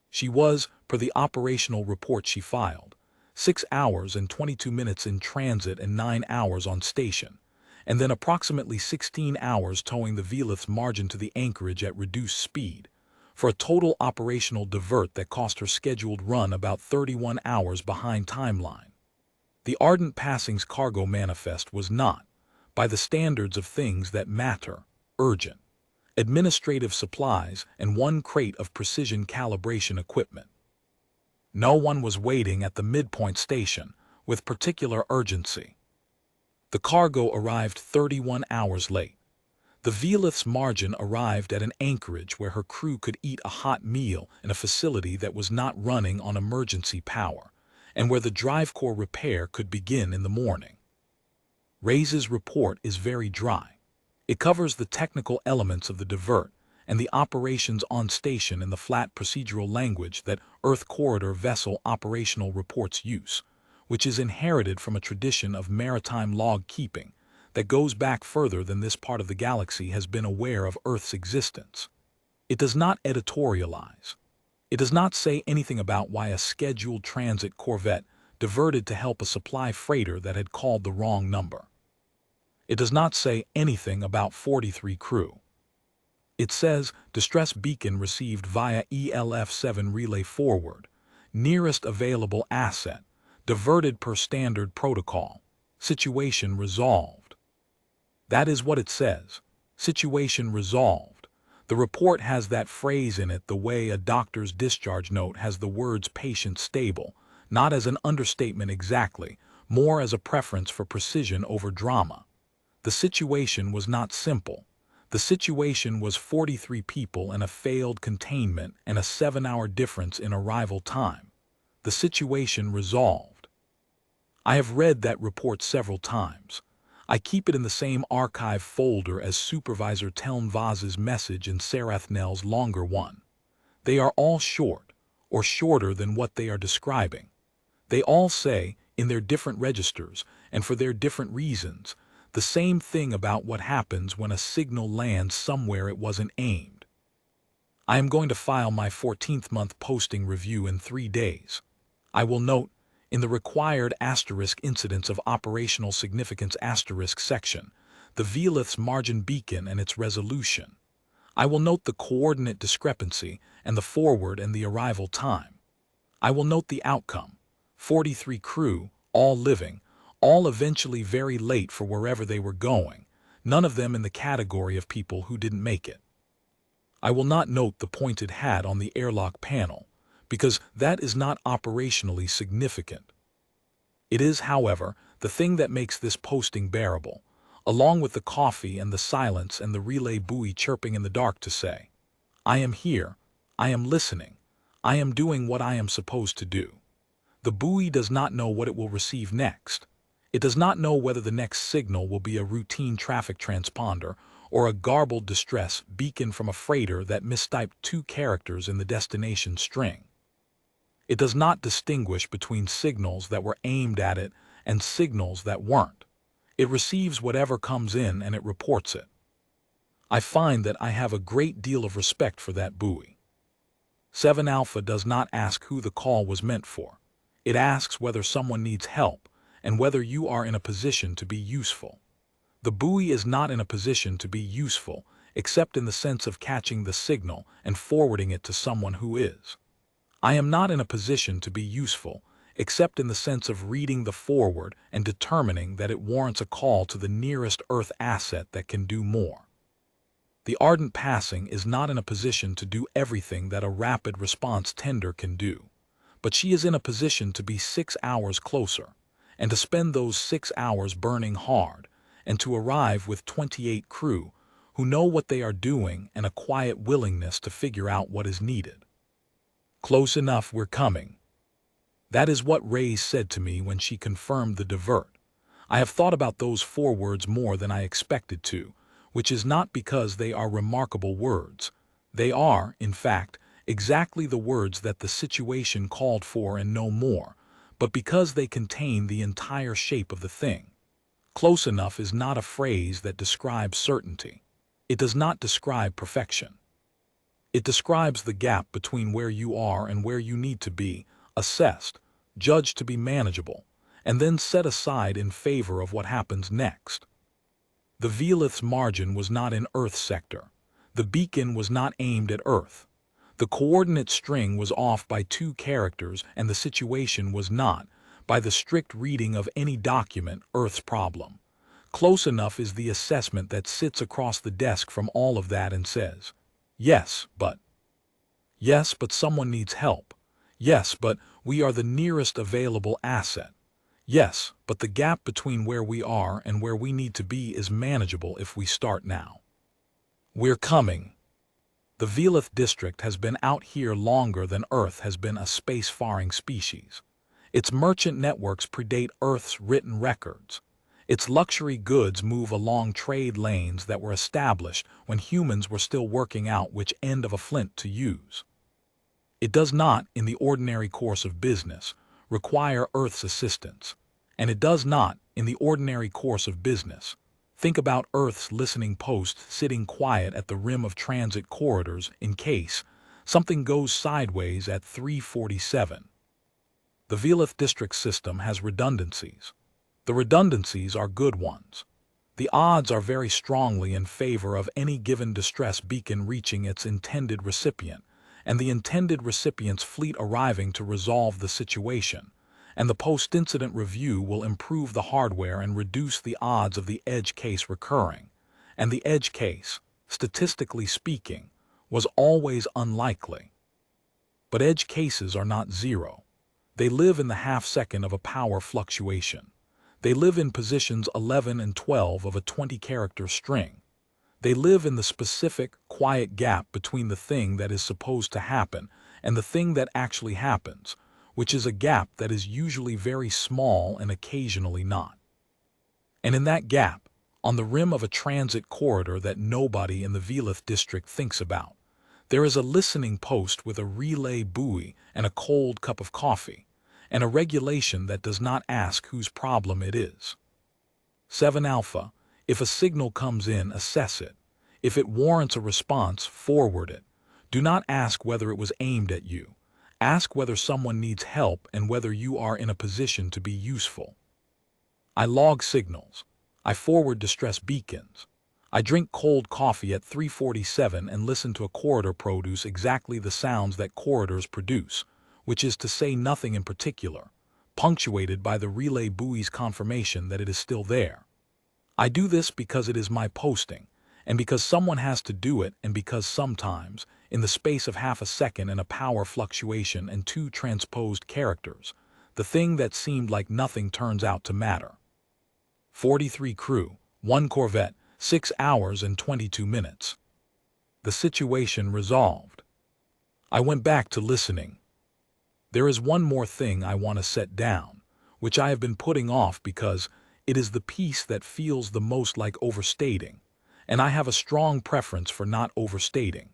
[SPEAKER 1] She was, per the operational report she filed, 6 hours and 22 minutes in transit and 9 hours on station, and then approximately 16 hours towing the Veleth's margin to the anchorage at reduced speed, for a total operational divert that cost her scheduled run about 31 hours behind timeline. The Ardent Passing's cargo manifest was not, by the standards of things that matter, urgent. Administrative supplies and 1 crate of precision calibration equipment. No one was waiting at the midpoint station with particular urgency. The cargo arrived 31 hours late. The Veleth's margin arrived at an anchorage where her crew could eat a hot meal in a facility that was not running on emergency power, and where the drive core repair could begin in the morning. Ray's report is very dry. It covers the technical elements of the divert and the operations on station in the flat procedural language that Earth Corridor Vessel Operational Reports use, which is inherited from a tradition of maritime log keeping that goes back further than this part of the galaxy has been aware of Earth's existence. It does not editorialize. It does not say anything about why a scheduled transit corvette diverted to help a supply freighter that had called the wrong number. It does not say anything about 43 crew. It says, distress beacon received via ELF-7 relay forward, nearest available asset, diverted per standard protocol, situation resolved. That is what it says, situation resolved. The report has that phrase in it the way a doctor's discharge note has the words patient stable, not as an understatement exactly, more as a preference for precision over drama. The situation was not simple. The situation was 43 people and a failed containment and a 7-hour difference in arrival time. The situation resolved. I have read that report several times. I keep it in the same archive folder as Supervisor Telmvaz's message and Sarathnel's longer one. They are all short, or shorter than what they are describing. They all say, in their different registers, and for their different reasons, the same thing about what happens when a signal lands somewhere it wasn't aimed. I am going to file my 14th month posting review in 3 days. I will note, in the required asterisk incidents of operational significance asterisk section, the Veleth's margin beacon and its resolution. I will note the coordinate discrepancy and the forward and the arrival time. I will note the outcome. 43 crew, all living, all eventually very late for wherever they were going, none of them in the category of people who didn't make it. I will not note the pointed hat on the airlock panel, because that is not operationally significant. It is, however, the thing that makes this posting bearable, along with the coffee and the silence and the relay buoy chirping in the dark to say, I am here, I am listening, I am doing what I am supposed to do. The buoy does not know what it will receive next. It does not know whether the next signal will be a routine traffic transponder or a garbled distress beacon from a freighter that mistyped 2 characters in the destination string. It does not distinguish between signals that were aimed at it and signals that weren't. It receives whatever comes in and it reports it. I find that I have a great deal of respect for that buoy. 7 Alpha does not ask who the call was meant for. It asks whether someone needs help and whether you are in a position to be useful. The buoy is not in a position to be useful except in the sense of catching the signal and forwarding it to someone who is. I am not in a position to be useful except in the sense of reading the forward and determining that it warrants a call to the nearest Earth asset that can do more. The Ardent Passing is not in a position to do everything that a rapid response tender can do, but she is in a position to be 6 hours closer, and to spend those 6 hours burning hard, and to arrive with 28 crew, who know what they are doing and a quiet willingness to figure out what is needed. Close enough, we're coming. That is what Reyes said to me when she confirmed the divert. I have thought about those 4 words more than I expected to, which is not because they are remarkable words. They are, in fact, exactly the words that the situation called for and no more, but because they contain the entire shape of the thing. Close enough is not a phrase that describes certainty. It does not describe perfection. It describes the gap between where you are and where you need to be, assessed, judged to be manageable, and then set aside in favor of what happens next. The Veleth's margin was not in Earth's sector. The beacon was not aimed at Earth. The coordinate string was off by 2 characters, and the situation was not, by the strict reading of any document, Earth's problem. Close enough is the assessment that sits across the desk from all of that and says, yes, but someone needs help. Yes, but we are the nearest available asset. Yes, but the gap between where we are and where we need to be is manageable if we start now. We're coming. The Veleth District has been out here longer than Earth has been a space-faring species. Its merchant networks predate Earth's written records. Its luxury goods move along trade lanes that were established when humans were still working out which end of a flint to use. It does not, in the ordinary course of business, require Earth's assistance, and it does not, in the ordinary course of business, think about Earth's listening post sitting quiet at the rim of transit corridors in case something goes sideways at 347. The Veleth District system has redundancies. The redundancies are good ones. The odds are very strongly in favor of any given distress beacon reaching its intended recipient, and the intended recipient's fleet arriving to resolve the situation, and the post-incident review will improve the hardware and reduce the odds of the edge case recurring. And the edge case, statistically speaking, was always unlikely. But edge cases are not zero. They live in the half-second of a power fluctuation. They live in positions 11 and 12 of a 20-character string. They live in the specific, quiet gap between the thing that is supposed to happen and the thing that actually happens, which is a gap that is usually very small and occasionally not. And in that gap, on the rim of a transit corridor that nobody in the Veleth District thinks about, there is a listening post with a relay buoy and a cold cup of coffee, and a regulation that does not ask whose problem it is. 7 Alpha, if a signal comes in, assess it. If it warrants a response, forward it. Do not ask whether it was aimed at you. Ask whether someone needs help and whether you are in a position to be useful. I log signals. I forward distress beacons. I drink cold coffee at 347 and listen to a corridor produce exactly the sounds that corridors produce, which is to say nothing in particular, punctuated by the relay buoy's confirmation that it is still there. I do this because it is my posting, and because someone has to do it, and because sometimes, in the space of half a second and a power fluctuation and 2 transposed characters, the thing that seemed like nothing turns out to matter. 43 crew, 1 corvette, 6 hours and 22 minutes. The situation resolved. I went back to listening. There is one more thing I want to set down, which I have been putting off because it is the piece that feels the most like overstating, and I have a strong preference for not overstating.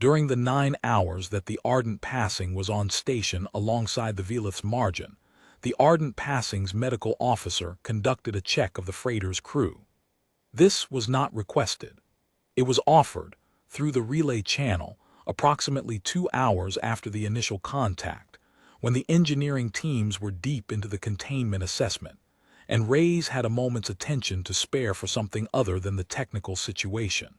[SPEAKER 1] During the 9 hours that the Ardent Passing was on station alongside the Veleth's margin, the Ardent Passing's medical officer conducted a check of the freighter's crew. This was not requested. It was offered, through the relay channel, approximately 2 hours after the initial contact, when the engineering teams were deep into the containment assessment, and Reyes had a moment's attention to spare for something other than the technical situation.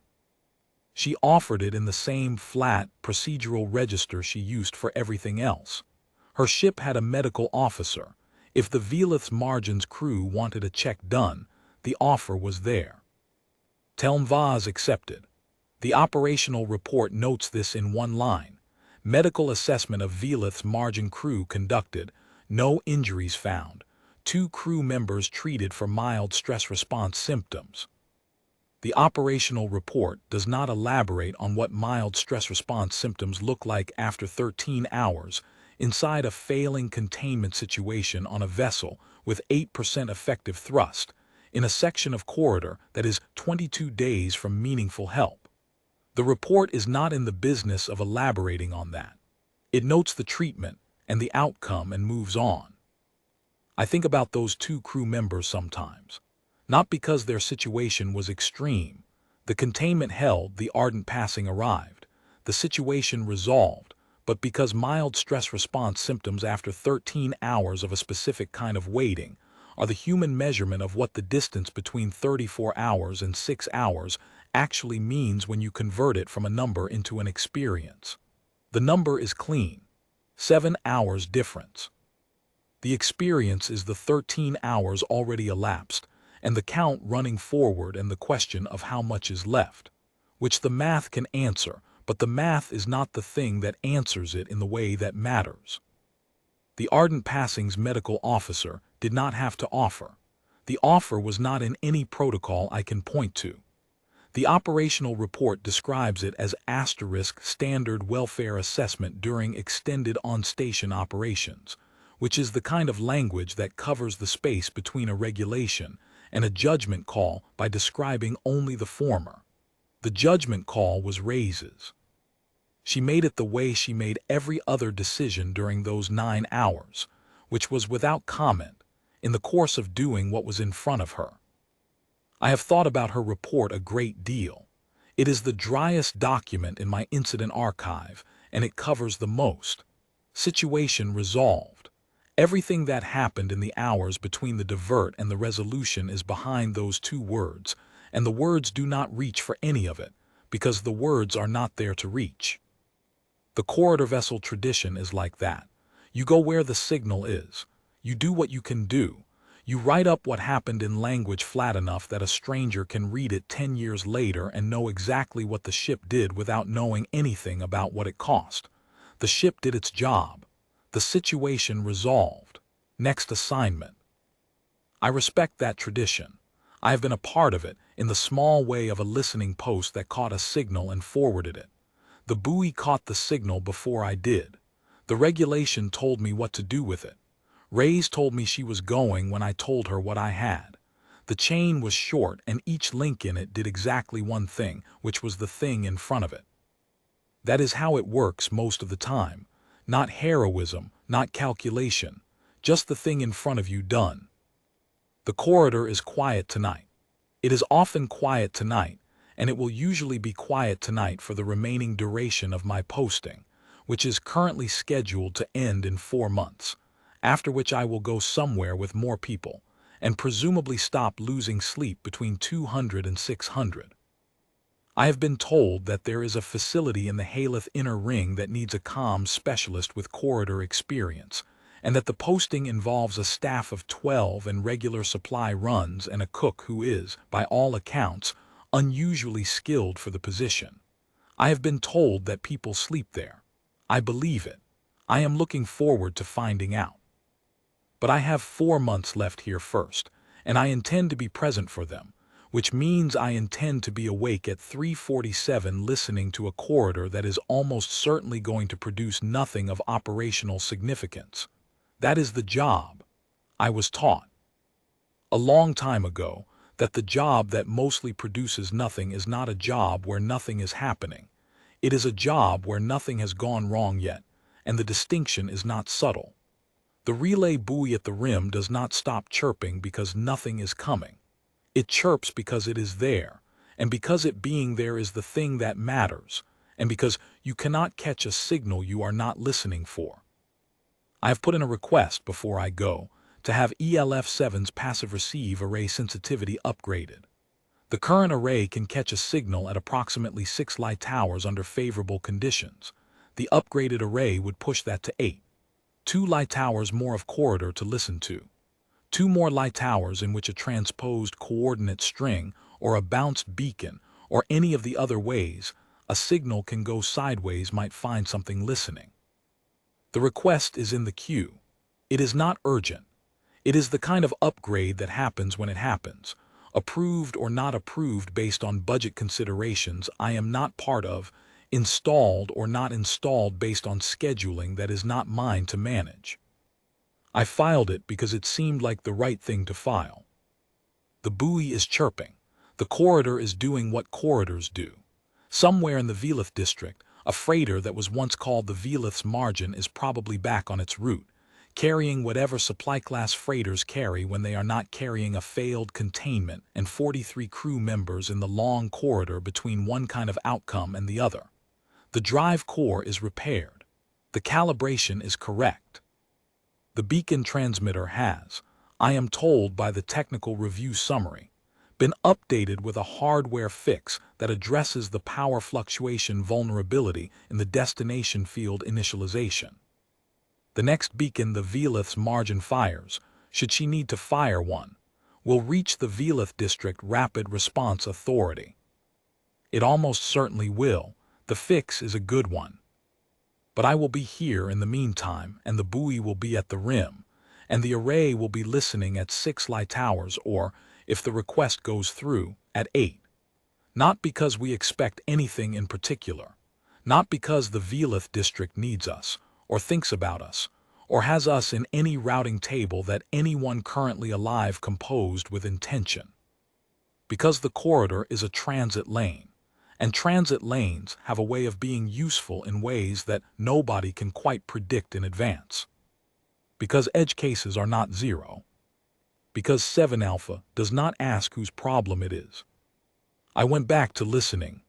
[SPEAKER 1] She offered it in the same flat, procedural register she used for everything else. Her ship had a medical officer. If the Veleth's margin's crew wanted a check done, the offer was there. Telmvaz accepted. The operational report notes this in one line. Medical assessment of Veleth's margin crew conducted. No injuries found. 2 crew members treated for mild stress response symptoms. The operational report does not elaborate on what mild stress response symptoms look like after 13 hours inside a failing containment situation on a vessel with 8% effective thrust in a section of corridor that is 22 days from meaningful help. The report is not in the business of elaborating on that. It notes the treatment and the outcome and moves on. I think about those two crew members sometimes. Not because their situation was extreme. The containment held, the ardent passing arrived, the situation resolved, but because mild stress response symptoms after 13 hours of a specific kind of waiting are the human measurement of what the distance between 34 hours and 6 hours actually means when you convert it from a number into an experience. The number is clean. 7 hours difference. The experience is the 13 hours already elapsed, and the count running forward and the question of how much is left, which the math can answer, but the math is not the thing that answers it in the way that matters. The ardent passing's medical officer did not have to offer. The offer was not in any protocol I can point to. The operational report describes it as *standard welfare assessment during extended on-station operations, which is the kind of language that covers the space between a regulation and a judgment call by describing only the former. The judgment call was raises. She made it the way she made every other decision during those 9 hours, which was without comment, in the course of doing what was in front of her. I have thought about her report a great deal. It is the driest document in my incident archive, and it covers the most. Situation resolved. Everything that happened in the hours between the divert and the resolution is behind those 2 words, and the words do not reach for any of it, because the words are not there to reach. The corridor vessel tradition is like that. You go where the signal is. You do what you can do. You write up what happened in language flat enough that a stranger can read it 10 years later and know exactly what the ship did without knowing anything about what it cost. The ship did its job. The situation resolved. Next assignment. I respect that tradition. I have been a part of it in the small way of a listening post that caught a signal and forwarded it. The buoy caught the signal before I did. The regulation told me what to do with it. Ray's told me she was going when I told her what I had. The chain was short and each link in it did exactly one thing, which was the thing in front of it. That is how it works most of the time. Not heroism, not calculation, just the thing in front of you done. The corridor is quiet tonight. It is often quiet tonight, and it will usually be quiet tonight for the remaining duration of my posting, which is currently scheduled to end in 4 months, after which I will go somewhere with more people, and presumably stop losing sleep between 200 and 600. I have been told that there is a facility in the Veleth Inner Ring that needs a comms specialist with corridor experience, and that the posting involves a staff of 12 and regular supply runs and a cook who is, by all accounts, unusually skilled for the position. I have been told that people sleep there. I believe it. I am looking forward to finding out. But I have 4 months left here first, and I intend to be present for them, which means I intend to be awake at 3:47 listening to a corridor that is almost certainly going to produce nothing of operational significance. That is the job. I was taught a long time ago that the job that mostly produces nothing is not a job where nothing is happening. It is a job where nothing has gone wrong yet, and the distinction is not subtle. The relay buoy at the rim does not stop chirping because nothing is coming. It chirps because it is there, and because it being there is the thing that matters, and because you cannot catch a signal you are not listening for. I have put in a request before I go to have ELF-7's passive receive array sensitivity upgraded. The current array can catch a signal at approximately 6 light hours under favorable conditions. The upgraded array would push that to 8. 2 light hours more of corridor to listen to. 2 more light hours in which a transposed coordinate string or a bounced beacon or any of the other ways a signal can go sideways might find something listening. The request is in the queue. It is not urgent. It is the kind of upgrade that happens when it happens, approved or not approved based on budget considerations I am not part of, installed or not installed based on scheduling that is not mine to manage. I filed it because it seemed like the right thing to file. The buoy is chirping. The corridor is doing what corridors do. Somewhere in the Veleth District, a freighter that was once called the Veleth's Margin is probably back on its route, carrying whatever supply-class freighters carry when they are not carrying a failed containment and 43 crew members in the long corridor between one kind of outcome and the other. The drive core is repaired. The calibration is correct. The beacon transmitter has, I am told by the technical review summary, been updated with a hardware fix that addresses the power fluctuation vulnerability in the destination field initialization. The next beacon the Veleth's Margin fires, should she need to fire one, will reach the Veleth District Rapid Response Authority. It almost certainly will. The fix is a good one. But I will be here in the meantime, and the buoy will be at the rim, and the array will be listening at 6 light towers or, if the request goes through, at 8. Not because we expect anything in particular, not because the Veleth District needs us, or thinks about us, or has us in any routing table that anyone currently alive composed with intention. Because the corridor is a transit lane, and transit lanes have a way of being useful in ways that nobody can quite predict in advance. Because edge cases are not zero. Because 7 Alpha does not ask whose problem it is. I went back to listening,